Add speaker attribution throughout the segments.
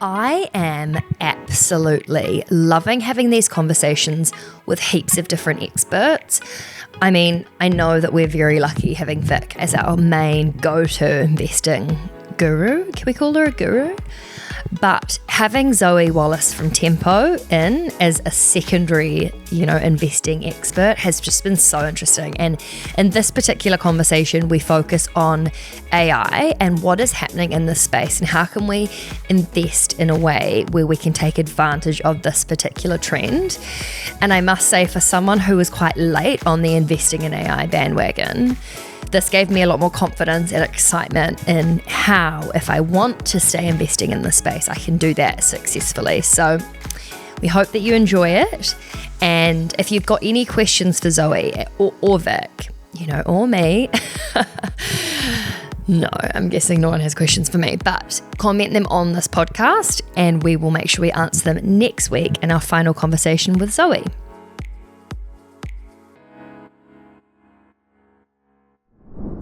Speaker 1: I am absolutely loving having these conversations with heaps of different experts. I mean, I know that we're very lucky having Vic as our main go-to investing guru. Can we call her a guru? But having Zoe Wallis from Tempo in as a secondary, investing expert has just been so interesting. And in this particular conversation, we focus on AI and what is happening in this space and how can we invest in a way where we can take advantage of this particular trend. And I must say, for someone who was quite late on the investing in AI bandwagon, this gave me a lot more confidence and excitement in how, if I want to stay investing in this space, I can do that successfully. So we hope that you enjoy it. And if you've got any questions for Zoe or Vic, or me, no, I'm guessing no one has questions for me, but comment them on this podcast and we will make sure we answer them next week in our final conversation with Zoe.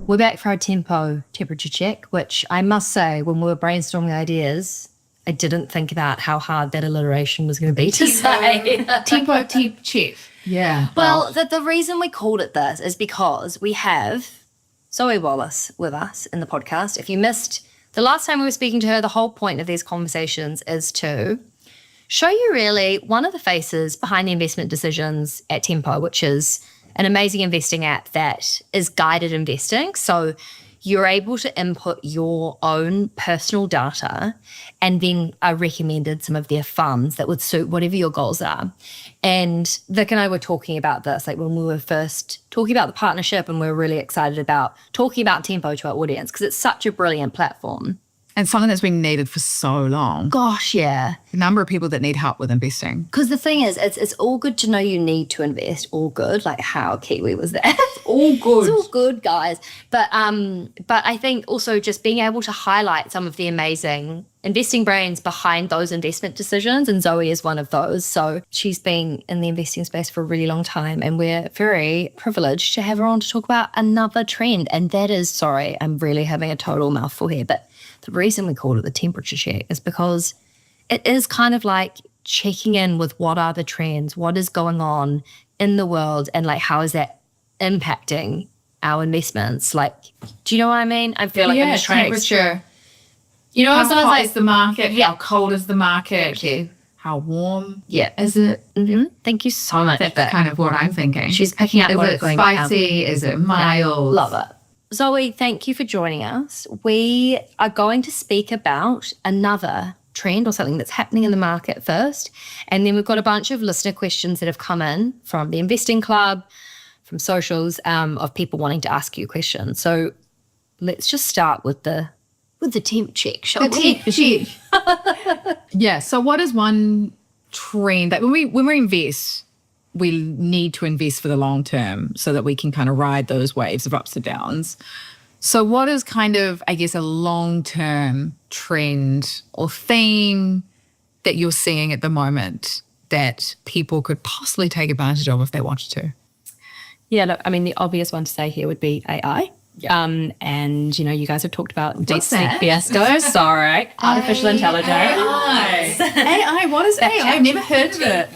Speaker 1: We're back for our temperature check, which I must say, when we were brainstorming ideas, I didn't think about how hard that alliteration was going to be to say.
Speaker 2: Tempo check. Yeah.
Speaker 1: Well, the reason we called it this is because we have Zoe Wallis with us in the podcast. If you missed the last time we were speaking to her, the whole point of these conversations is to show you really one of the faces behind the investment decisions at Tempo, which is an amazing investing app that is guided investing. So you're able to input your own personal data and then I recommended some of their funds that would suit whatever your goals are. And Vic and I were talking about this, like when we were first talking about the partnership, and we were really excited about talking about Tempo to our audience because it's such a brilliant platform.
Speaker 2: And something that's been needed for so long.
Speaker 1: Gosh, yeah.
Speaker 2: A number of people that need help with investing.
Speaker 1: Because the thing is, it's all good to know you need to invest. All good. Like, how Kiwi was that?
Speaker 2: All good.
Speaker 1: It's all good, guys. But I think also just being able to highlight some of the amazing investing brains behind those investment decisions, and Zoe is one of those. So she's been in the investing space for a really long time, and we're very privileged to have her on to talk about another trend. And that is, sorry, I'm really having a total mouthful here, but the reason we call it the temperature check is because it is kind of like checking in with what are the trends, what is going on in the world, and like how is that impacting our investments? Like, do you know what I mean? I feel like I'm just trying
Speaker 2: temperature.
Speaker 3: How
Speaker 2: sometimes
Speaker 3: hot is the market?
Speaker 1: Yeah.
Speaker 3: How cold is the market?
Speaker 1: Thank you.
Speaker 2: How warm
Speaker 3: Is it?
Speaker 1: Mm-hmm. Thank you so much.
Speaker 3: That's kind of what I'm thinking.
Speaker 1: She's picking up
Speaker 3: Is
Speaker 1: what
Speaker 3: it
Speaker 1: is going
Speaker 3: spicy? Is it mild?
Speaker 1: Love it. Zoe, thank you for joining us. We are going to speak about another trend or something that's happening in the market first. And then we've got a bunch of listener questions that have come in from the Investing Club, from socials, of people wanting to ask you questions. So let's just start with the temp check, shall we?
Speaker 3: Temp check.
Speaker 2: Yeah. So what is one trend that when we invest, we need to invest for the long term so that we can kind of ride those waves of ups and downs. So what is kind of, I guess, a long-term trend or theme that you're seeing at the moment that people could possibly take advantage of if they wanted to?
Speaker 1: Yeah, look, I mean, the obvious one to say here would be AI.
Speaker 2: Yeah.
Speaker 1: And, you guys have talked about deep
Speaker 3: What's that?
Speaker 1: fiasco. Sorry. Artificial intelligence.
Speaker 2: AI, what is AI? I've never heard of it.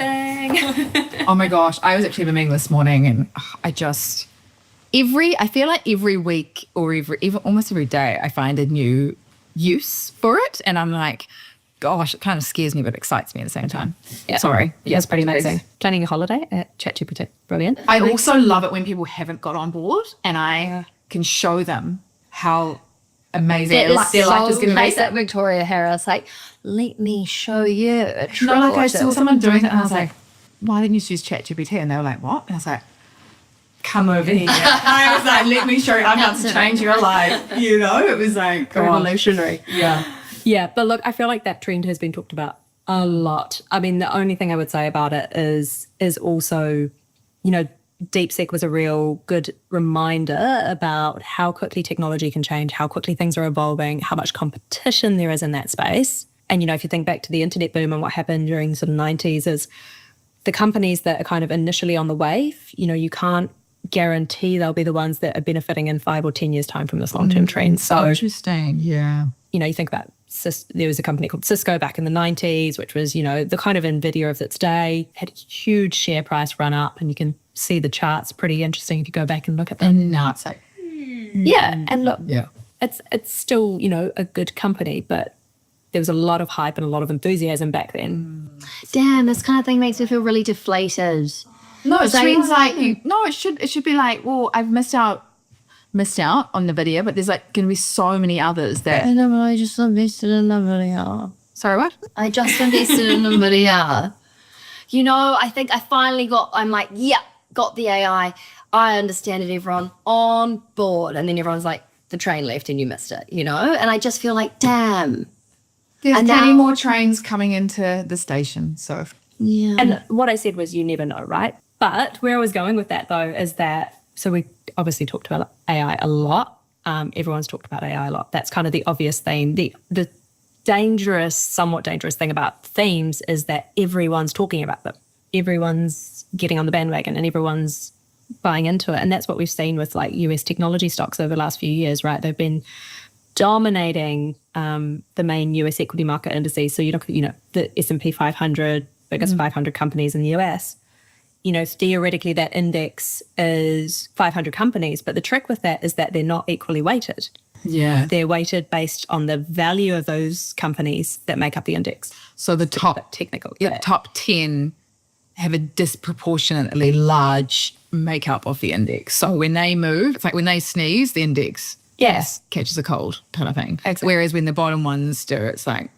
Speaker 2: Oh my gosh, I was actually meeting this morning and I feel like every week or almost every day I find a new use for it and I'm like, gosh, it kind of scares me but excites me at the same time.
Speaker 1: Yeah.
Speaker 2: Sorry.
Speaker 1: Yeah, it's pretty amazing. Planning a holiday at ChatGPT. Brilliant.
Speaker 2: I also love it when people haven't got on board and I can show them how amazing their life is going to be.
Speaker 1: That Victoria Harris, like, let me show you.
Speaker 2: No, like I saw someone doing it and I was like, why didn't you just use ChatGPT? And they were like, what? And I was like, come over here. I was like, let me show you. I'm about to change your life. It was like
Speaker 1: revolutionary.
Speaker 2: Yeah.
Speaker 1: Yeah, but look, I feel like that trend has been talked about a lot. I mean, the only thing I would say about it is also, DeepSeek was a real good reminder about how quickly technology can change, how quickly things are evolving, how much competition there is in that space. And, if you think back to the internet boom and what happened during the sort of 90s is the companies that are kind of initially on the wave, you can't guarantee they'll be the ones that are benefiting in 5 or 10 years' time from this long-term trend. So
Speaker 2: interesting, yeah.
Speaker 1: You think about
Speaker 4: there was a company called Cisco back in the 90s, which was, the kind of Nvidia of its day, had a huge share price run up, and you can see the charts. Pretty interesting if you go back and look at them.
Speaker 2: And now it's like,
Speaker 4: Yeah, and look, it's still, a good company, but there was a lot of hype and a lot of enthusiasm back then.
Speaker 1: Damn, this kind of thing makes me feel really deflated.
Speaker 2: no, it
Speaker 1: So-
Speaker 2: means like it should be like, well, I've missed out on Nvidia, but there's like going to be so many others that.
Speaker 1: I know, I just invested in Nvidia.
Speaker 2: Sorry, what?
Speaker 1: I just invested in Nvidia. I think I finally got the AI. I understand it, everyone on board. And then everyone's like, the train left and you missed it, And I just feel like, damn.
Speaker 2: There's
Speaker 1: And
Speaker 2: plenty
Speaker 1: now-
Speaker 2: more trains coming into the station, so.
Speaker 1: Yeah.
Speaker 4: And what I said was you never know, right? But where I was going with that, though, is that, so we obviously talked about AI a lot. Everyone's talked about AI a lot. That's kind of the obvious theme. The somewhat dangerous thing about themes is that everyone's talking about them. Everyone's getting on the bandwagon and everyone's buying into it. And that's what we've seen with like US technology stocks over the last few years, right? They've been dominating the main US equity market indices. So you look at, the S&P 500, biggest 500 companies in the US. Theoretically that index is 500 companies, but the trick with that is that they're not equally weighted.
Speaker 2: Yeah.
Speaker 4: They're weighted based on the value of those companies that make up the index.
Speaker 2: So the top
Speaker 4: Technical.
Speaker 2: the top 10 have a disproportionately large makeup of the index. So when they move, it's like when they sneeze, the index catches a cold kind of thing.
Speaker 4: Exactly.
Speaker 2: Whereas when the bottom ones do, it's like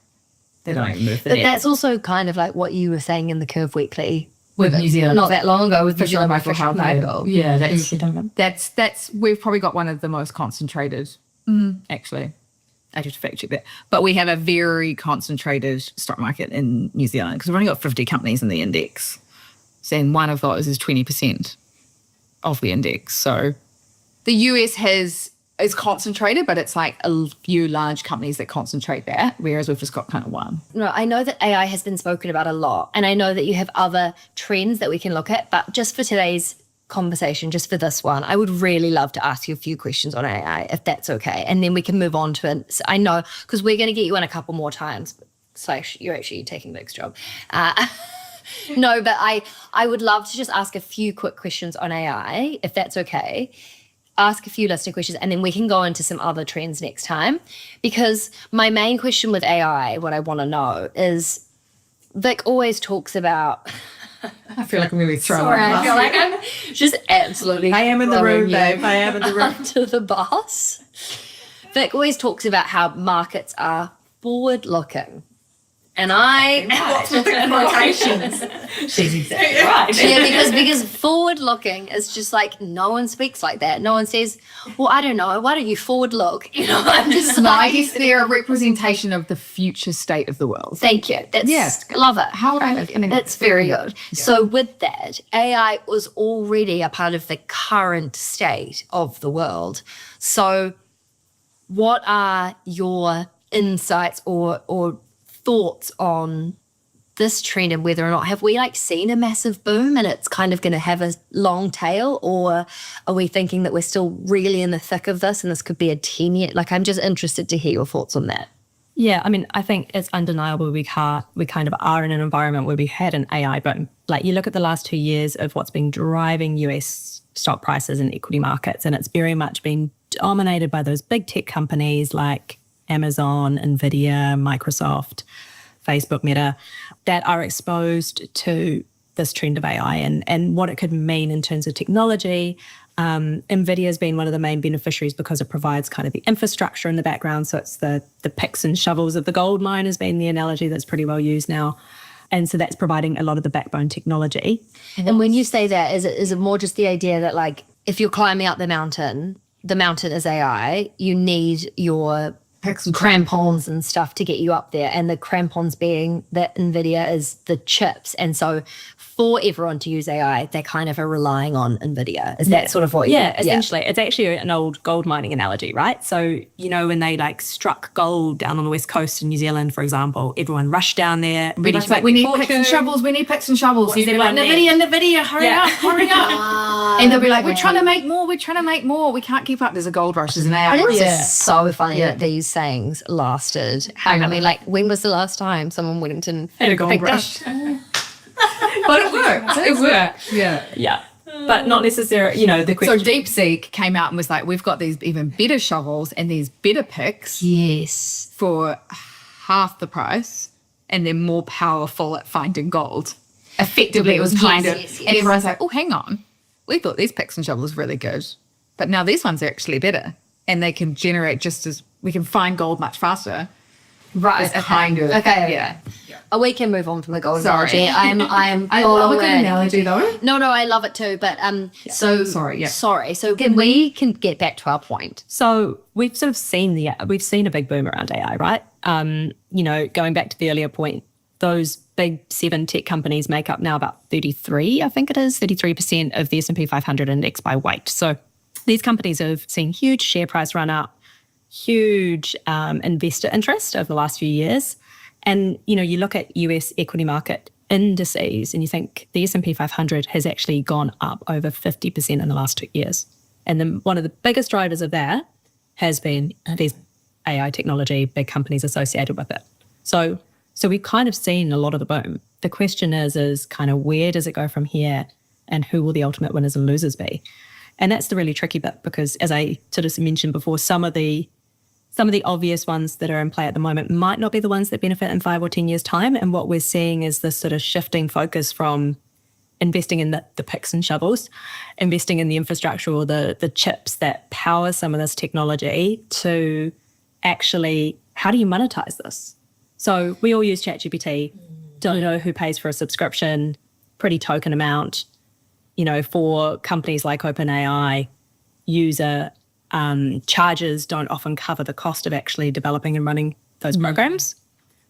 Speaker 2: they don't even move the
Speaker 1: But
Speaker 2: net.
Speaker 1: that's also kind of like what you were saying in the Curve Weekly.
Speaker 3: With New Zealand.
Speaker 1: Not that long ago with
Speaker 3: New Zealand
Speaker 1: Fisher
Speaker 3: micro
Speaker 1: Michael.
Speaker 3: Yeah,
Speaker 2: That's we've probably got one of the most concentrated, actually. I just fact check that. But we have a very concentrated stock market in New Zealand because we've only got 50 companies in the index. So and one of those is 20% of the index. So the US is concentrated, but it's like a few large companies that concentrate that, whereas we've just got kind of one.
Speaker 1: No, I know that AI has been spoken about a lot, and I know that you have other trends that we can look at, but just for today's conversation, just for this one, I would really love to ask you a few questions on AI, if that's okay, and then we can move on to it. So I know, because we're going to get you in a couple more times, / you're actually taking Vic's job. No, but I would love to just ask a few quick questions on AI, if that's okay. Ask a few listener questions, and then we can go into some other trends next time. Because my main question with AI, what I want to know is, Vic always talks about.
Speaker 3: I feel like I'm really throwing
Speaker 1: Sorry, I feel like I'm just absolutely.
Speaker 4: I am in the
Speaker 1: throwing
Speaker 4: room,
Speaker 1: you
Speaker 4: babe. I am in the room.
Speaker 1: Under the bus. Vic always talks about how markets are forward-looking, and
Speaker 3: What's with the quotations? She's exactly right.
Speaker 1: yeah, because forward-looking is just like no one speaks like that. No one says, "Well, I don't know. Why don't you forward look?" I'm just
Speaker 2: No, I
Speaker 1: like,
Speaker 2: guess they're a representation of the future state of the world.
Speaker 1: thank you. That's love it.
Speaker 2: How would I live in
Speaker 1: That's very good. So with that, AI was already a part of the current state of the world. So what are your insights or thoughts on this trend and whether or not have we like seen a massive boom and it's kind of going to have a long tail, or are we thinking that we're still really in the thick of this and this could be a 10-year? Like, I'm just interested to hear your thoughts on that.
Speaker 4: Yeah, I mean, I think it's undeniable we kind of are in an environment where we had an AI boom. Like, you look at the last 2 years of what's been driving US stock prices and equity markets, and it's very much been dominated by those big tech companies like Amazon, Nvidia, Microsoft, Facebook, Meta, that are exposed to this trend of AI and what it could mean in terms of technology. Nvidia has been one of the main beneficiaries because it provides kind of the infrastructure in the background. So it's the picks and shovels of the gold mine has been the analogy that's pretty well used now. And so that's providing a lot of the backbone technology.
Speaker 1: And when you say that, is it more just the idea that like if you're climbing up the mountain is AI, you need your crampons and stuff to get you up there, and the crampons being that Nvidia is the chips, and so for everyone to use AI, they kind of are relying on Nvidia. Is that sort of what?
Speaker 4: Essentially, it's actually an old gold mining analogy, right? So when they like struck gold down on the west coast in New Zealand, for example, everyone rushed down there, ready to
Speaker 2: like,
Speaker 4: make
Speaker 2: we
Speaker 4: their
Speaker 2: need picks and
Speaker 4: fortune.
Speaker 2: shovels, we need picks and shovels.
Speaker 4: What's
Speaker 2: They're like,
Speaker 4: everyone
Speaker 2: Nvidia, hurry up, hurry up. And they'll be like, we're trying to make more, we can't keep up. There's a gold rush, there's an
Speaker 5: I think
Speaker 2: hour.
Speaker 5: it's just so funny that these sayings lasted. I mean, like, when was the last time someone went and
Speaker 2: Had a gold
Speaker 5: picked
Speaker 2: rush.
Speaker 5: up?
Speaker 2: But it worked. It worked. Yeah.
Speaker 4: Yeah. But not necessarily, the
Speaker 2: So
Speaker 4: question.
Speaker 2: DeepSeek came out and was like, we've got these even better shovels and these better picks
Speaker 5: Yes.
Speaker 2: for half the price, and they're more powerful at finding gold. Effectively, it was kind of,
Speaker 5: yes.
Speaker 2: and everyone's like, oh, hang on. We thought these picks and shovels were really good, but now these ones are actually better, and they can generate we can find gold much faster.
Speaker 5: Right.
Speaker 2: It's kind of.
Speaker 5: Okay.
Speaker 2: Yeah.
Speaker 5: Oh, we can move on from the gold
Speaker 2: Sorry.
Speaker 5: analogy. I'm
Speaker 2: I love a good
Speaker 5: forward.
Speaker 2: analogy though.
Speaker 5: No, I love it too. But
Speaker 2: Sorry, yeah.
Speaker 5: So we can get back to our point.
Speaker 4: So we've sort of seen we've seen a big boom around AI, right? Going back to the earlier point, those big 7 tech companies make up now about 33% of the S&P 500 index by weight. So these companies have seen huge share price run up, huge investor interest over the last few years. And, you look at US equity market indices and you think the S&P 500 has actually gone up over 50% in the last 2 years. And then one of the biggest drivers of that has been these AI technology, big companies associated with it. So we've kind of seen a lot of the boom. The question is kind of where does it go from here and who will the ultimate winners and losers be? And that's the really tricky bit because, as I sort of mentioned before, some of the obvious ones that are in play at the moment might not be the ones that benefit in 5 or 10 years' time. And what we're seeing is this sort of shifting focus from investing in the picks and shovels, investing in the infrastructure or the chips that power some of this technology to actually, how do you monetize this? So we all use ChatGPT, don't know who pays for a subscription, pretty token amount. For companies like OpenAI, user charges don't often cover the cost of actually developing and running those programs.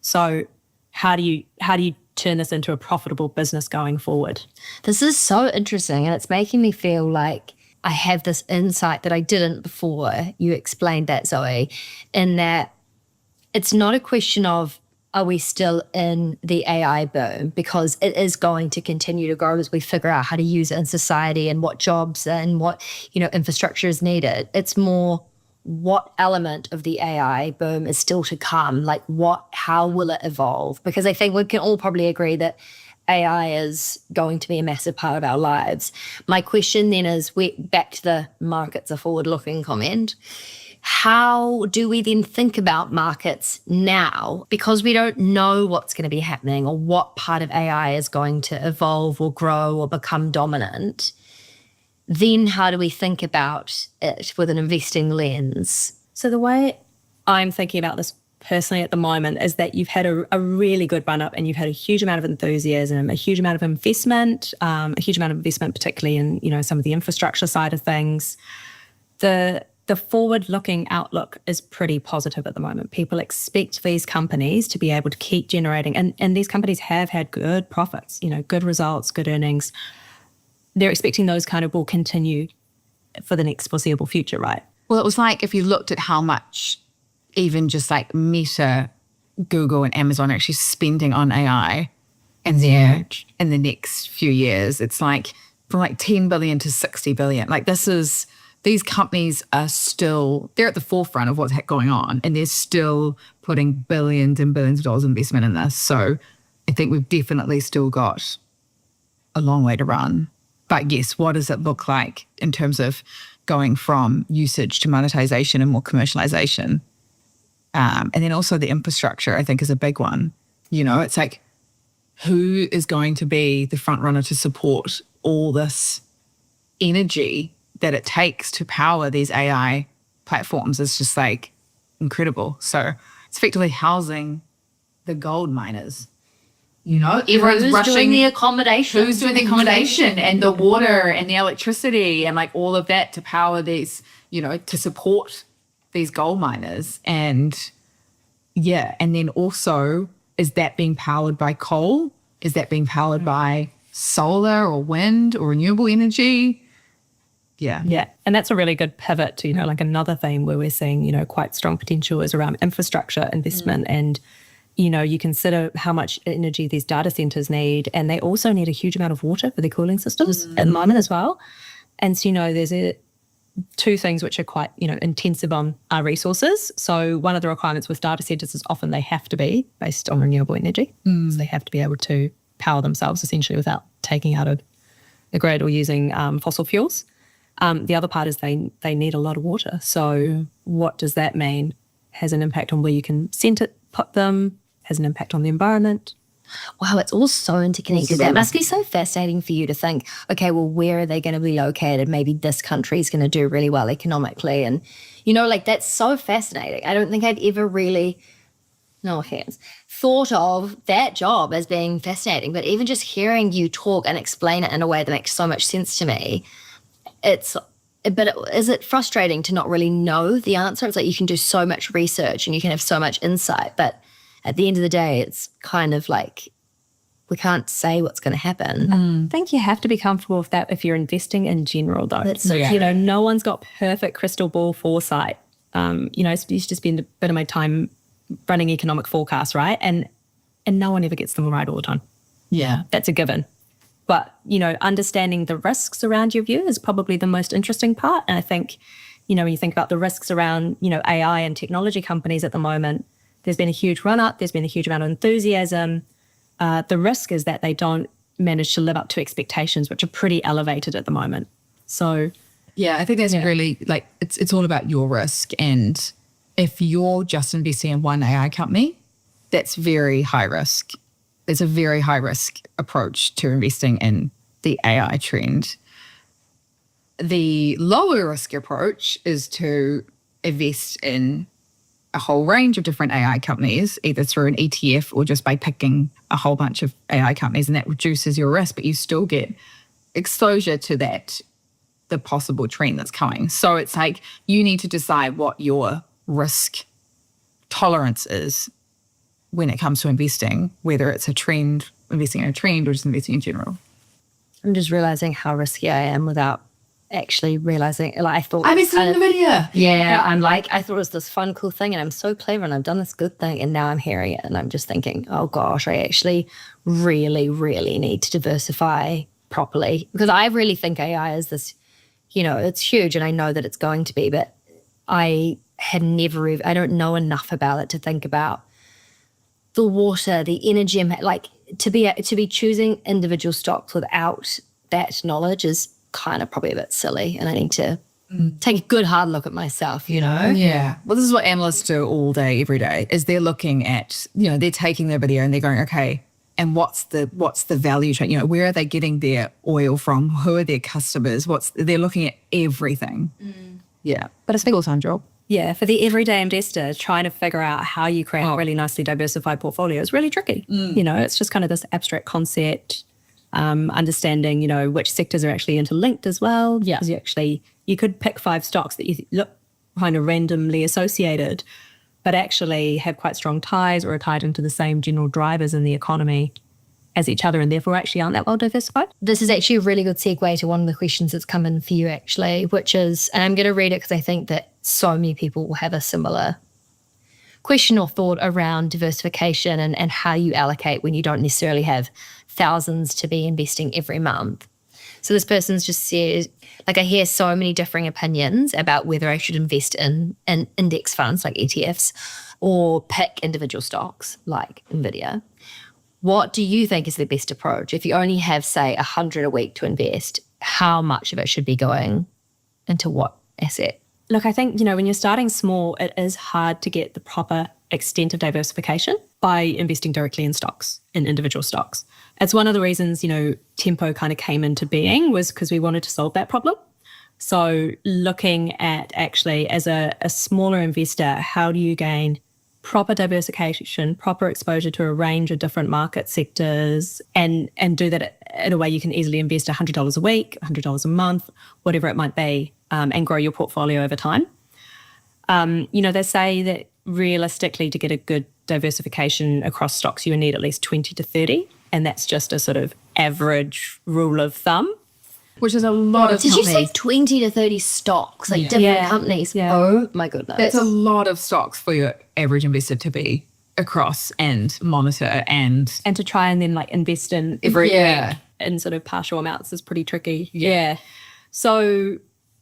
Speaker 4: So how do you turn this into a profitable business going forward?
Speaker 5: This is so interesting, and it's making me feel like I have this insight that I didn't before you explained that, Zoe, in that it's not a question of are we still in the AI boom, because it is going to continue to grow as we figure out how to use it in society and what jobs and what infrastructure is needed. It's more what element of the AI boom is still to come, like how will it evolve? Because I think we can all probably agree that AI is going to be a massive part of our lives. My question then is, back to the markets are forward-looking comment, how do we then think about markets now? Because we don't know what's going to be happening or what part of AI is going to evolve or grow or become dominant. Then how do we think about it with an investing lens?
Speaker 4: So the way I'm thinking about this personally at the moment is that you've had a really good run up and you've had a huge amount of enthusiasm, a huge amount of investment, particularly in some of the infrastructure side of things. The forward-looking outlook is pretty positive at the moment. People expect these companies to be able to keep generating, and these companies have had good profits, good results, good earnings. They're expecting those kind of will continue for the next foreseeable future, right?
Speaker 2: Well, it was like if you looked at how much even just like Meta, Google and Amazon are actually spending on AI in the next few years, it's like from like 10 billion to 60 billion. Like these companies they're at the forefront of what's going on, and they're still putting billions and billions of dollars investment in this. So I think we've definitely still got a long way to run. But yes, what does it look like in terms of going from usage to monetization and more commercialization? And then also the infrastructure, I think, is a big one. It's like, who is going to be the front runner to support all this energy that it takes to power these AI platforms is just like incredible. So it's effectively housing the gold miners. Everyone's
Speaker 5: Who's
Speaker 2: rushing.
Speaker 5: doing the accommodation?
Speaker 2: Who's doing the accommodation and the water and the electricity and like all of that to power these, to support these gold miners. And and then also, is that being powered by coal? Is that being powered by solar or wind or renewable energy?
Speaker 4: Yeah. And that's a really good pivot to, like another theme where we're seeing, quite strong potential is around infrastructure investment. And, you consider how much energy these data centers need, and they also need a huge amount of water for their cooling systems at the moment as well. And so, there's two things which are quite, intensive on our resources. So one of the requirements with data centers is often they have to be based on renewable energy. So they have to be able to power themselves essentially without taking out of the grid or using fossil fuels. The other part is they need a lot of water. So what does that mean? Has an impact on where you can put them, has an impact on the environment.
Speaker 5: Wow, it's all so interconnected. That must be so fascinating for you to think, okay, well, where are they going to be located? Maybe this country is going to do really well economically. And, that's so fascinating. I don't think I've ever really, no offense, thought of that job as being fascinating. But even just hearing you talk and explain it in a way that makes so much sense to me, is it frustrating to not really know the answer? It's like you can do so much research and you can have so much insight, but at the end of the day, it's kind of like we can't say what's going to happen.
Speaker 4: I think you have to be comfortable with that if you're investing in general, though.
Speaker 5: That's so true.
Speaker 4: No one's got perfect crystal ball foresight. I used to spend a bit of my time running economic forecasts, right? And no one ever gets them right all the time.
Speaker 2: Yeah.
Speaker 4: That's a given. But, understanding the risks around your view is probably the most interesting part. And I think, when you think about the risks around, AI and technology companies at the moment, there's been a huge run-up. There's been a huge amount of enthusiasm. The risk is that they don't manage to live up to expectations, which are pretty elevated at the moment. So,
Speaker 2: yeah, I think that's really, it's all about your risk. And if you're just investing in one AI company, that's very high risk. There's a very high risk approach to investing in the AI trend. The lower risk approach is to invest in a whole range of different AI companies, either through an ETF or just by picking a whole bunch of AI companies, and that reduces your risk, but you still get exposure to the possible trend that's coming. So it's like you need to decide what your risk tolerance is when it comes to investing, whether it's investing in a trend or just investing in general.
Speaker 5: I'm just realizing how risky I am without actually realizing. I thought
Speaker 2: I've seen the video.
Speaker 5: Yeah, I thought it was this fun, cool thing, and I'm so clever, and I've done this good thing, and now I'm hearing it, and I'm just thinking, oh gosh, I actually really, really need to diversify properly, because I really think AI is this, it's huge, and I know that it's going to be, but I don't know enough about it to think about the water, the energy, to be choosing individual stocks without that knowledge is kind of probably a bit silly, and I need to take a good hard look at myself,
Speaker 2: Yeah. Well, this is what analysts do all day, every day, is they're looking at, they're taking their video and they're going, okay, and what's the value chain? Where are they getting their oil from? Who are their customers? They're looking at everything. Yeah. But it's a full-time job.
Speaker 4: Yeah, for the everyday investor, trying to figure out how you create a really nicely diversified portfolio is really tricky. It's just kind of this abstract concept. Understanding, which sectors are actually interlinked as well. Yeah. Because you could pick 5 stocks that you look kind of randomly associated, but actually have quite strong ties or are tied into the same general drivers in the economy as each other, and therefore actually aren't that well diversified.
Speaker 5: This is actually a really good segue to one of the questions that's come in for you, actually, which is, and I'm going to read it because I think that so many people will have a similar question or thought around diversification and how you allocate when you don't necessarily have thousands to be investing every month. So this person's just said, I hear so many differing opinions about whether I should invest in index funds like ETFs or pick individual stocks like Nvidia. What do you think is the best approach? If you only have, say, 100 a week to invest, how much of it should be going into what asset?
Speaker 4: Look, I think, when you're starting small, it is hard to get the proper extent of diversification by investing directly in stocks, in individual stocks. It's one of the reasons, Tempo kind of came into being, was because we wanted to solve that problem. So looking at actually as a smaller investor, how do you gain proper diversification, proper exposure to a range of different market sectors, and do that in a way you can easily invest $100 a week, $100 a month, whatever it might be, and grow your portfolio over time. They say that realistically to get a good diversification across stocks, you need at least 20 to 30, and that's just a sort of average rule of thumb.
Speaker 2: Which is a lot of
Speaker 5: companies.
Speaker 2: Did you
Speaker 5: say 20 to 30 stocks, different companies? Yeah. Oh my goodness.
Speaker 2: That's a lot of stocks for your average investor to be across and monitor and
Speaker 4: to try and then invest in every week in sort of partial amounts is pretty tricky. Yeah. So,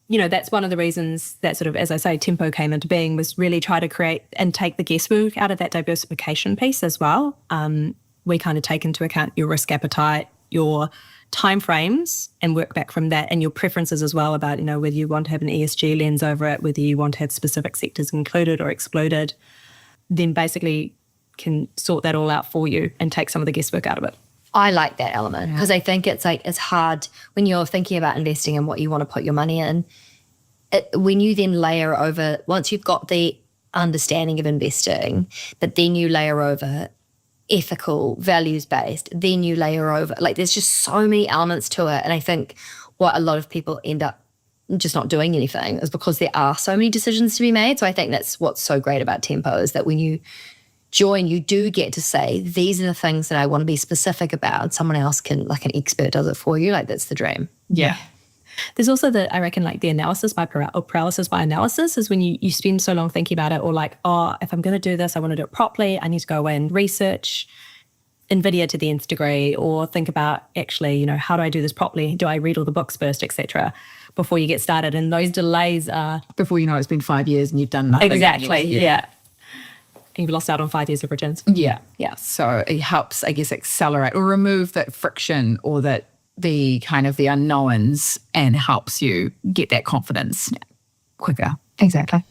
Speaker 4: that's one of the reasons that sort of, as I say, Tempo came into being, was really try to create and take the guesswork out of that diversification piece as well. We kind of take into account your risk appetite, your timeframes, and work back from that, and your preferences as well about, whether you want to have an ESG lens over it, whether you want to have specific sectors included or excluded, then basically can sort that all out for you and take some of the guesswork out of it.
Speaker 5: I like that element because I think it's hard when you're thinking about investing and what you want to put your money in. When you then layer over, once you've got the understanding of investing, but then you layer over ethical, values-based, then you layer over, there's just so many elements to it. And I think what a lot of people end up just not doing anything is because there are so many decisions to be made. So I think that's what's so great about Tempo is that when you join, you do get to say, these are the things that I want to be specific about. Someone else can, an expert does it for you. That's the dream.
Speaker 4: Yeah. There's also I reckon, the analysis by paralysis by analysis is when you spend so long thinking about it, or if I'm going to do this, I want to do it properly. I need to go away and research Nvidia to the nth degree, or think about actually, how do I do this properly? Do I read all the books first, etc., before you get started? And those delays are...
Speaker 2: Before you know it's been 5 years and you've done nothing.
Speaker 4: Exactly, yeah. You've lost out on 5 years of returns.
Speaker 2: Yeah. So it helps, I guess, accelerate or remove that friction or the kind of the unknowns, and helps you get that confidence quicker. Exactly.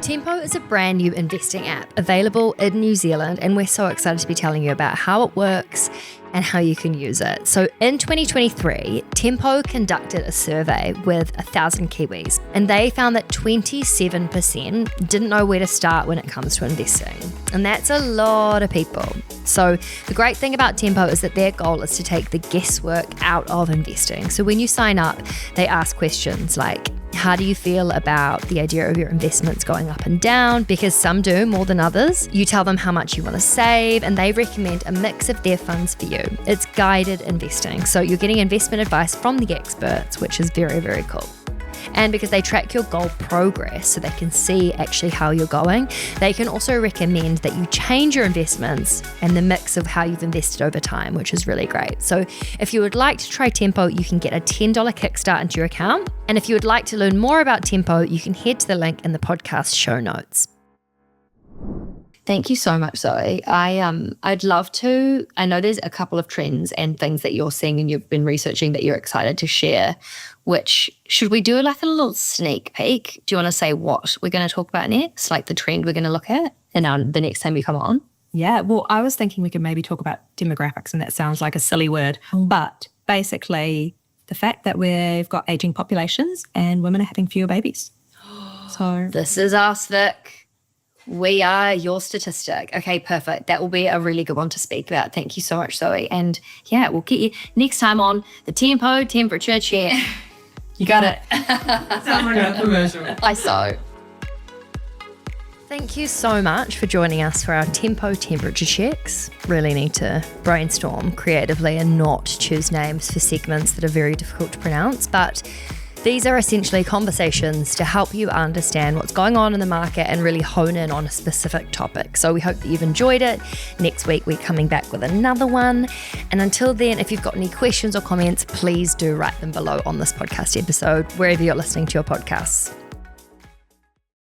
Speaker 1: Tempo is a brand new investing app available in New Zealand, and we're so excited to be telling you about how it works and how you can use it. So in 2023, Tempo conducted a survey with 1,000 Kiwis, and they found that 27% didn't know where to start when it comes to investing. And that's a lot of people. So the great thing about Tempo is that their goal is to take the guesswork out of investing. So when you sign up, they ask questions like, how do you feel about the idea of your investments going up and down? Because some do more than others. You tell them how much you want to save, and they recommend a mix of their funds for you. It's guided investing. So you're getting investment advice from the experts, which is very, very cool. And because they track your goal progress so they can see actually how you're going, they can also recommend that you change your investments and the mix of how you've invested over time, which is really great. So if you would like to try Tempo, you can get a $10 kickstart into your account. And if you would like to learn more about Tempo, you can head to the link in the podcast show notes.
Speaker 5: Thank you so much, Zoe. I'd love to, I know there's a couple of trends and things that you're seeing and you've been researching that you're excited to share, which, should we do a little sneak peek? Do you want to say what we're going to talk about next, the trend we're going to look at the next time you come on?
Speaker 4: Yeah, well, I was thinking we could maybe talk about demographics, and that sounds like a silly word, but basically the fact that we've got aging populations and women are having fewer babies. So
Speaker 5: this is us, Vic. We are your statistic. Okay, perfect. That will be a really good one to speak about. Thank you so much, Zoe. And yeah, we'll get you next time on the Tempo Temperature Check.
Speaker 4: You got it.
Speaker 5: I saw.
Speaker 1: Thank you so much for joining us for our Tempo Temperature Checks. Really need to brainstorm creatively and not choose names for segments that are very difficult to pronounce, but these are essentially conversations to help you understand what's going on in the market and really hone in on a specific topic. So we hope that you've enjoyed it. Next week, we're coming back with another one. And until then, if you've got any questions or comments, please do write them below on this podcast episode, wherever you're listening to your podcasts.